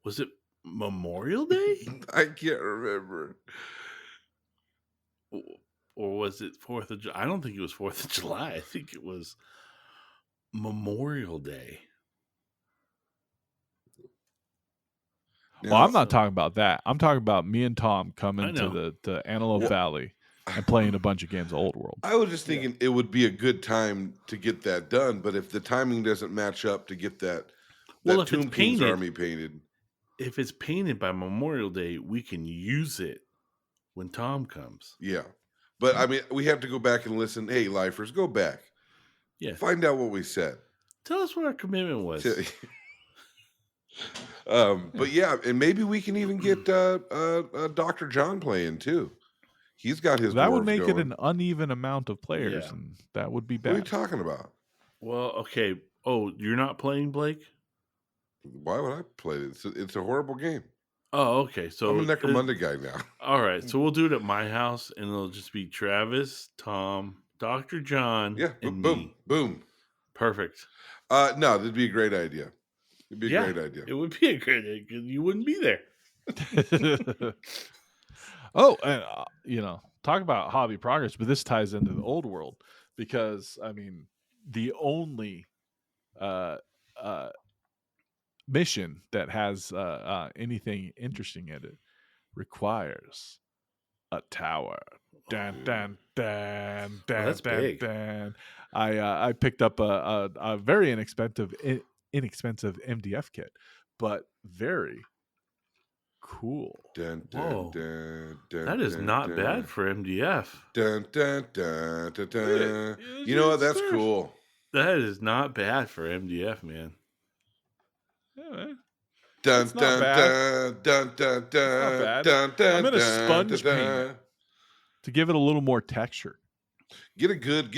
was it Memorial Day? I can't remember. Or was it 4th of July? I don't think it was 4th of July. I think it was Memorial Day. Well, I'm not talking about that. I'm talking about me and Tom coming to the Antelope Valley and playing a bunch of games of Old World. I was just thinking it would be a good time to get that done, but if the timing doesn't match up to get that Tomb King's army painted. If it's painted by Memorial Day, we can use it when Tom comes. Yeah. But I mean, we have to go back and listen. Hey, lifers, go back. Yeah. Find out what we said. Tell us what our commitment was. But yeah, and maybe we can even get Dr. John playing too. He's got his. That would make it an uneven amount of players, and that would be bad. What are you talking about? Well, okay. Oh, you're not playing, Blake? Why would I play it? It's a horrible game. Oh, okay. So I'm a Necromunda guy now. All right. So we'll do it at my house, and it'll just be Travis, Tom, Dr. John, and me. Boom. Perfect. No, that'd be a great idea. It'd be a great idea. It would be a great idea because you wouldn't be there. Oh, and talk about hobby progress, but this ties into the Old World because I mean the only mission that has anything interesting in it requires a tower. Dun, dun, dun, dun, that's dun, big. Dun. I picked up a very inexpensive MDF kit, but very cool. Dun, Whoa. dun, dun, That is dun, not dun. bad for MDF. Dun, dun, dun, dun, dun. You know what? That's cool. That is not bad for MDF, man. Yeah, man. Dun, dun, dun, dun, dun, dun, dun, dun. I'm gonna sponge paint it to give it a little more texture. Get a good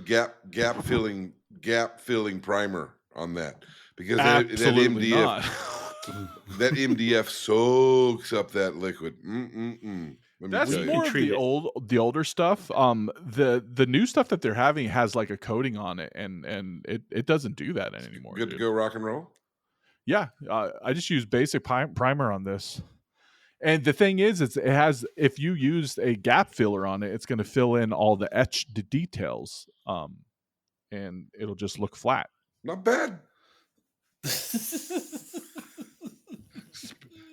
gap filling primer on that, because that Absolutely MDF not. that MDF soaks up that liquid. That's more of the older stuff. The new stuff that they're having has like a coating on it, and it doesn't do that anymore. Good to go rock and roll. Yeah, I just use basic primer on this, And the thing is, it has, if you used a gap filler on it, it's going to fill in all the etched details, and it'll just look flat. Not bad.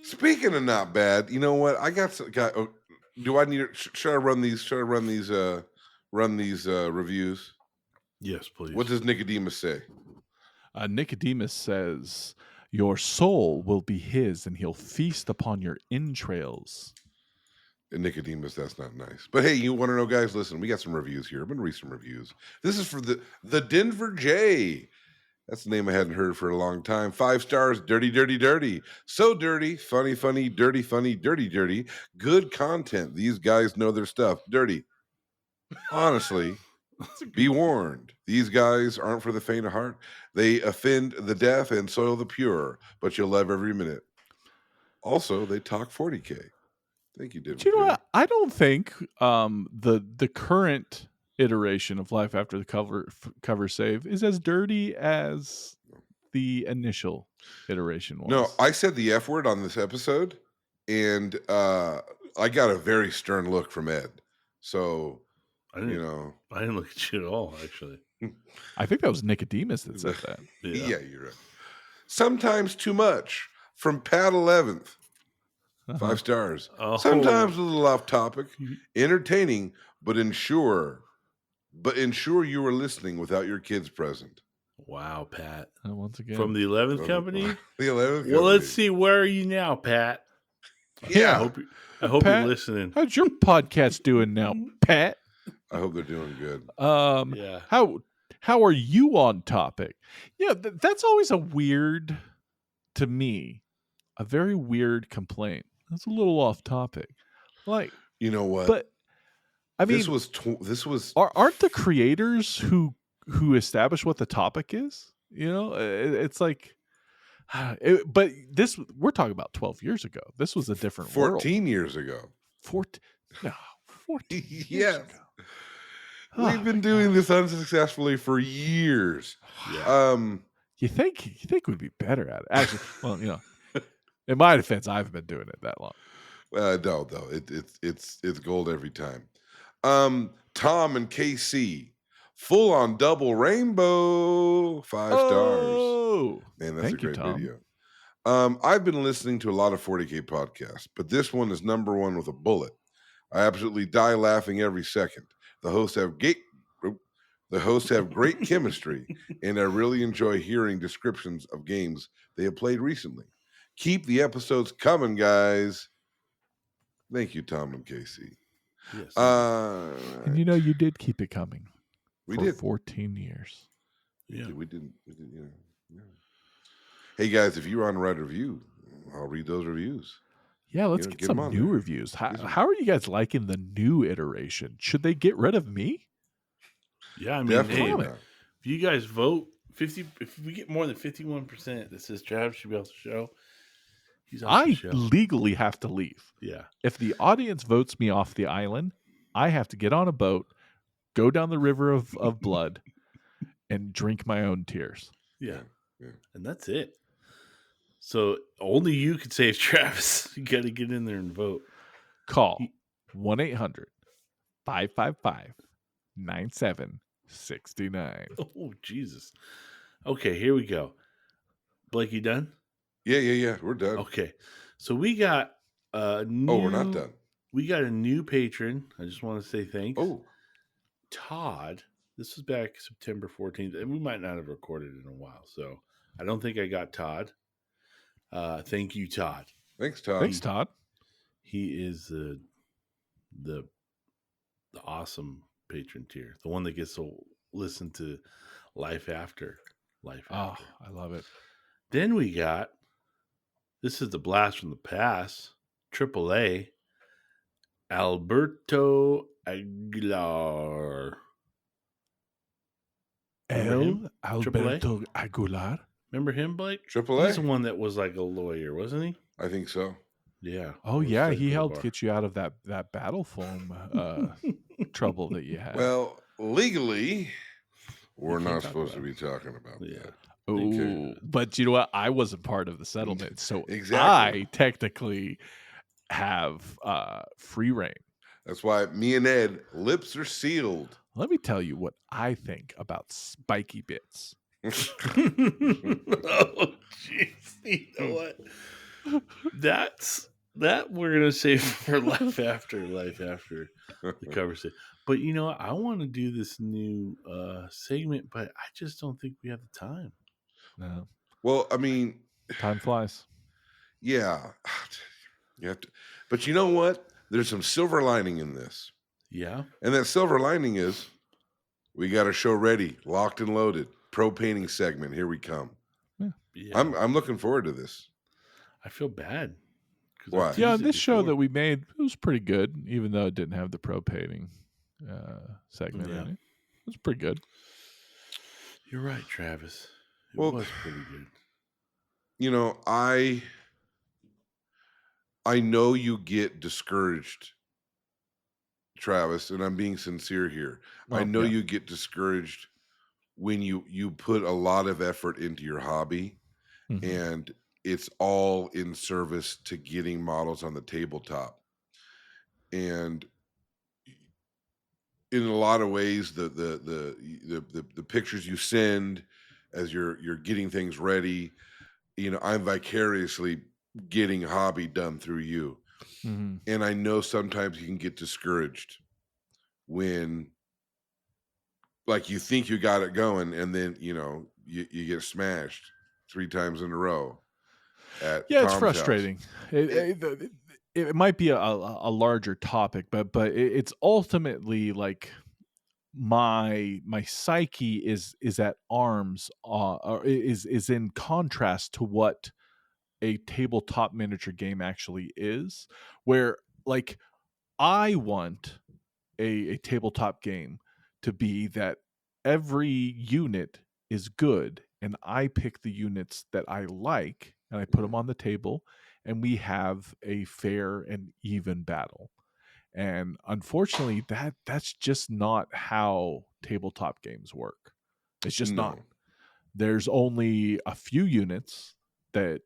Speaking of not bad, you know what? I got. Do I need? Should I run these? Should I run these? Reviews? Yes, please. What does Nicodemus say? Nicodemus says, "Your soul will be his, and he'll feast upon your entrails." And Nicodemus, that's not nice. But hey, you want to know, guys? Listen, we got some reviews here. I'm going to read some reviews. This is for the Denver J. That's the name I hadn't heard for a long time. 5 stars, dirty, dirty, dirty. So dirty, funny, funny, dirty, dirty. Good content. These guys know their stuff. Dirty. Honestly, be warned. These guys aren't for the faint of heart. They offend the deaf and soil the pure, but you'll love every minute. Also, they talk 40K. Thank you, Denver. You know what? I don't think the current iteration of Life After the Cover Save is as dirty as the initial iteration was. No, I said the F word on this episode, and I got a very stern look from Ed. So, I didn't look at you at all, actually. I think that was Nicodemus that said that. Yeah, you're right. Sometimes too much. From Pat 11th. 5 stars. Oh. Sometimes a little off topic, entertaining, but ensure you were listening without your kids present. Wow, Pat. Once again, from the 11th company. The 11th company. Well, let's see. Where are you now, Pat? Yeah, I hope Pat, you're listening. How's your podcast doing now, Pat? I hope they're doing good. Yeah. How are you on topic? Yeah, that's always a weird, to me, a very weird complaint. That's a little off topic. Like, you know what? But I mean, this was aren't the creators who establish what the topic is? You know, it's like, but this, we're talking about 12 years ago. This was a different 14 world. years ago. 14 Yes. years ago. We've been doing this unsuccessfully for years. Yeah. You think we'd be better at it? Actually, well, you know, in my defense, I haven't been doing it that long. No, it's gold every time. Tom and KC, full on double rainbow, 5 stars. Man, that's a great video. I've been listening to a lot of 40K podcasts, but this one is number one with a bullet. I absolutely die laughing every second. The hosts have great chemistry, and I really enjoy hearing descriptions of games they have played recently. Keep the episodes coming, guys. Thank you, Tom and Casey. Yes. And you know, you did keep it coming. We for did 14 years. Yeah, we did. Yeah. Hey guys, if you were on Write a Review, I'll read those reviews. Yeah, let's get some new reviews. How are you guys liking the new iteration? Should they get rid of me? Yeah, I mean, hey, if you guys vote 50, if we get more than 51% that says Travis should be off the show, he's off the show. Legally have to leave. Yeah. If the audience votes me off the island, I have to get on a boat, go down the river of blood, and drink my own tears. Yeah. And that's it. So only you can save Travis. You got to get in there and vote. Call 1-800-555-9769. Oh, Jesus. Okay, here we go. Blake, you done? Yeah. We're done. Okay. So we got a new... Oh, we're not done. We got a new patron. I just want to say thanks. Oh. Todd. This was back September 14th. And we might not have recorded in a while. So I don't think I got Todd. Thank you, Todd. Thanks, Todd. He is the awesome patron tier, the one that gets to listen to Life After. I love it. Then we got, this is the blast from the past, AAA, Alberto Aguilar. Alberto Aguilar. Remember him, Blake? AAA? He's the one that was like a lawyer, wasn't he? I think so. Yeah. Oh, yeah. He helped get you out of that battle foam trouble that you had. Well, legally, we're not supposed to be talking about that. Oh, but you know what? I wasn't part of the settlement, so exactly. I technically have free reign. That's why me and Ed, lips are sealed. Let me tell you what I think about spiky bits. Oh, jeez. You know what? That we're gonna save for life after the conversation. But you know, I want to do this new segment, but I just don't think we have the time. No. Well, I mean, time flies. Yeah, you have to. But you know what? There's some silver lining in this. Yeah, and that silver lining is we got a show ready, locked and loaded. Pro painting segment. Here we come. yeah. I'm looking forward to this. I feel bad. Why? Yeah, this show that we made, it was pretty good, even though it didn't have the pro painting segment in it. It was pretty good. You're right, Travis. It was pretty good. You know, I know you get discouraged, Travis, and I'm being sincere here. I know you get discouraged when you put a lot of effort into your hobby, and it's all in service to getting models on the tabletop. And in a lot of ways, the pictures you send as you're getting things ready, you know, I'm vicariously getting hobby done through you. And I know sometimes you can get discouraged when, like, you think you got it going, and then you know you get smashed 3 times in a row. It's frustrating. It might be a larger topic, but it's ultimately like my psyche is at arms, or is in contrast to what a tabletop miniature game actually is, where like I want a tabletop game to be that every unit is good and I pick the units that I like and I put them on the table and we have a fair and even battle. And unfortunately that's just not how tabletop games work. It's just not. There's only a few units that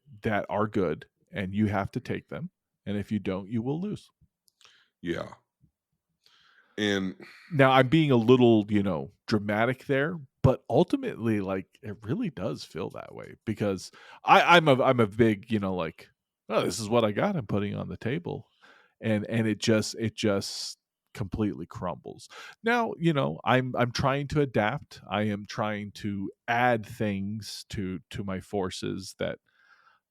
are good and you have to take them, and if you don't, you will lose. Yeah. And now I'm being a little, dramatic there, but ultimately, like, it really does feel that way because I'm a big, like, oh, this is what I got. I'm putting on the table, and it just completely crumbles. Now, I'm trying to adapt. I am trying to add things to my forces that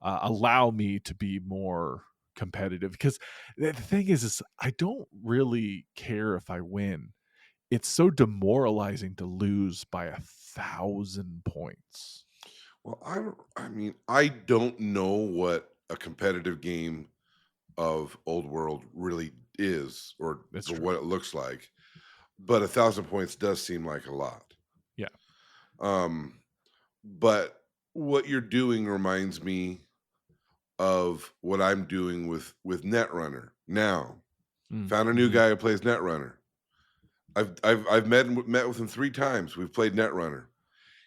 allow me to be more competitive, because the thing is I don't really care if I win. It's so demoralizing to lose by 1,000 points. Well, I don't know what a competitive game of Old World really is, or what it looks like, but 1,000 points does seem like a lot. Yeah. But what you're doing reminds me of what I'm doing with Netrunner now. Found a new guy who plays Netrunner. I've met with him 3 times. We've played Netrunner.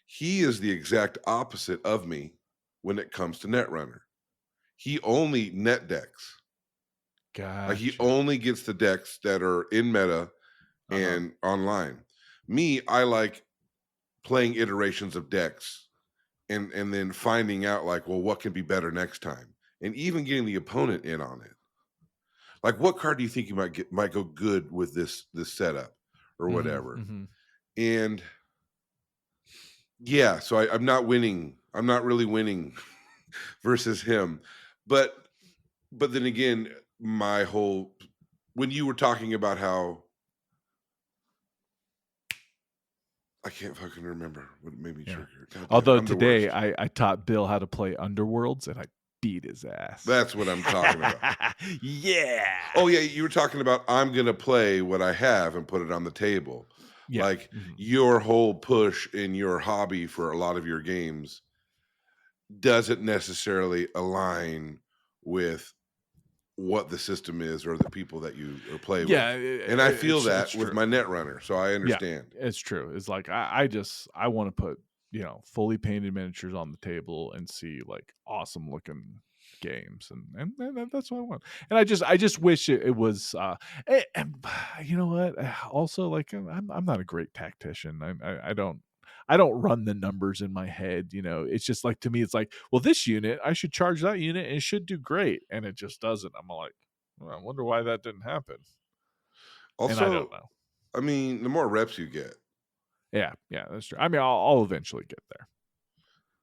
He is the exact opposite of me when it comes to Netrunner. He only net decks. Gotcha. Like, he only gets the decks that are in meta and online. Me, I like playing iterations of decks and then finding out, like, well, what can be better next time, and even getting the opponent in on it. Like, what card do you think you might go good with this setup or whatever? And yeah, so I'm not winning. I'm not really winning versus him. But then again, when you were talking about how, I can't fucking remember what made me trigger. Although today I taught Bill how to play Underworlds and I beat his ass. That's what I'm talking about. Yeah. Oh yeah, you were talking about I'm gonna play what I have and put it on the table. Yeah. Like, your whole push in your hobby for a lot of your games doesn't necessarily align with what the system is or the people that you play with. And I feel that with my Netrunner, so I understand. Yeah, it's true. It's like I want to put fully painted miniatures on the table and see like awesome looking games, and that's what I want. And I just wish it was and you know what, also, like, I'm not a great tactician. I don't run the numbers in my head. It's just like, to me, it's like, well, this unit, I should charge that unit and it should do great, and it just doesn't. I'm like, well, I wonder why that didn't happen. And I don't Also, know. I mean, the more reps you get, Yeah, that's true. I mean, I'll eventually get there.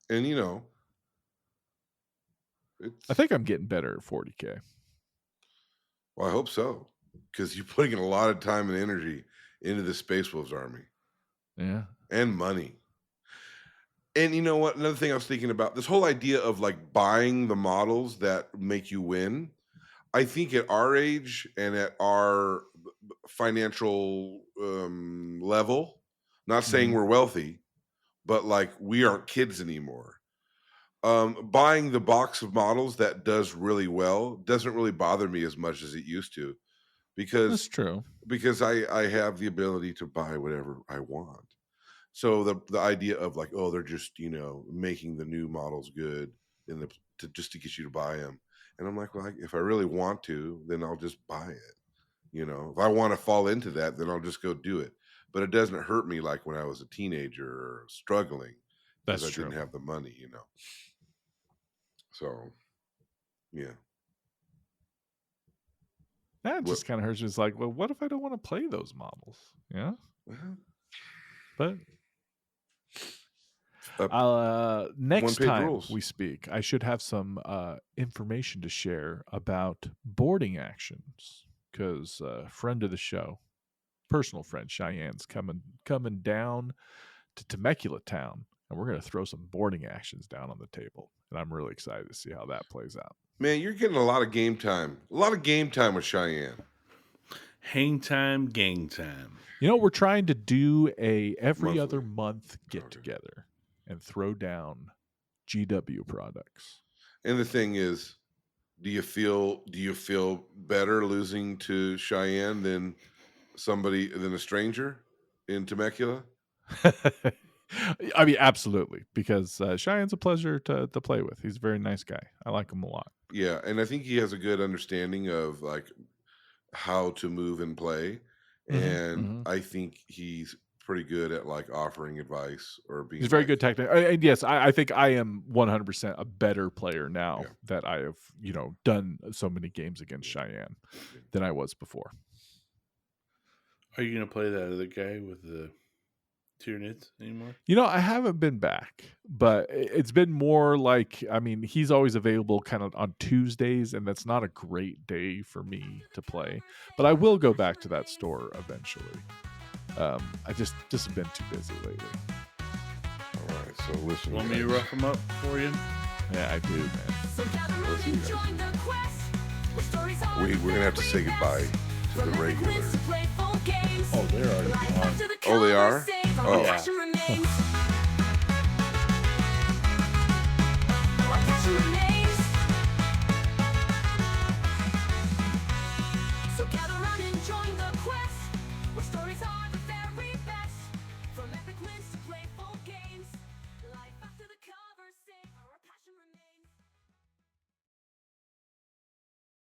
and I think I'm getting better at 40K. Well, I hope so, because you're putting in a lot of time and energy into the Space Wolves army. Yeah. And money. And you know what? Another thing I was thinking about, this whole idea of like buying the models that make you win. I think at our age and at our financial level, not saying we're wealthy, but like we aren't kids anymore. Buying the box of models that does really well doesn't really bother me as much as it used to, That's because true. I have the ability to buy whatever I want. So the idea of like, oh, they're just making the new models good just to get you to buy them, and I'm like, well, if I really want to, then I'll just buy it. If I want to fall into that, then I'll just go do it. But it doesn't hurt me like when I was a teenager or struggling because I didn't have the money. So, yeah. That just kind of hurts. It's like, well, what if I don't want to play those models? Yeah. But next time rules. We speak, I should have some information to share about boarding actions, because friend of the show, personal friend Cheyenne's coming down to Temecula town, and we're going to throw some boarding actions down on the table, and I'm really excited to see how that plays out. Man, you're getting a lot of game time. A lot of game time with Cheyenne. Hang time, gang time. We're trying to do a every other month get together and throw down GW products. And the thing is, do you feel better losing to Cheyenne than a stranger in Temecula? I mean, absolutely, because Cheyenne's a pleasure to play with. He's a very nice guy. I like him a lot. Yeah, and I think he has a good understanding of like how to move and play, and I think he's pretty good at like offering advice or being. He's very good technical. And yes, I think I am 100% a better player now that I have done so many games against Cheyenne than I was before. Are you going to play that other guy with the Tyranids anymore? I haven't been back, but it's been more like, I mean, he's always available kind of on Tuesdays, and that's not a great day for me to play. But I will go back to that store eventually. I just have been too busy lately. All right, so listen. Want me to rough them up for you? Yeah, I do, man. We're gonna have to say goodbye to the regulars. Oh, they're already gone. Oh, they are? Oh, yeah. So gather around and join the quest, where stories are the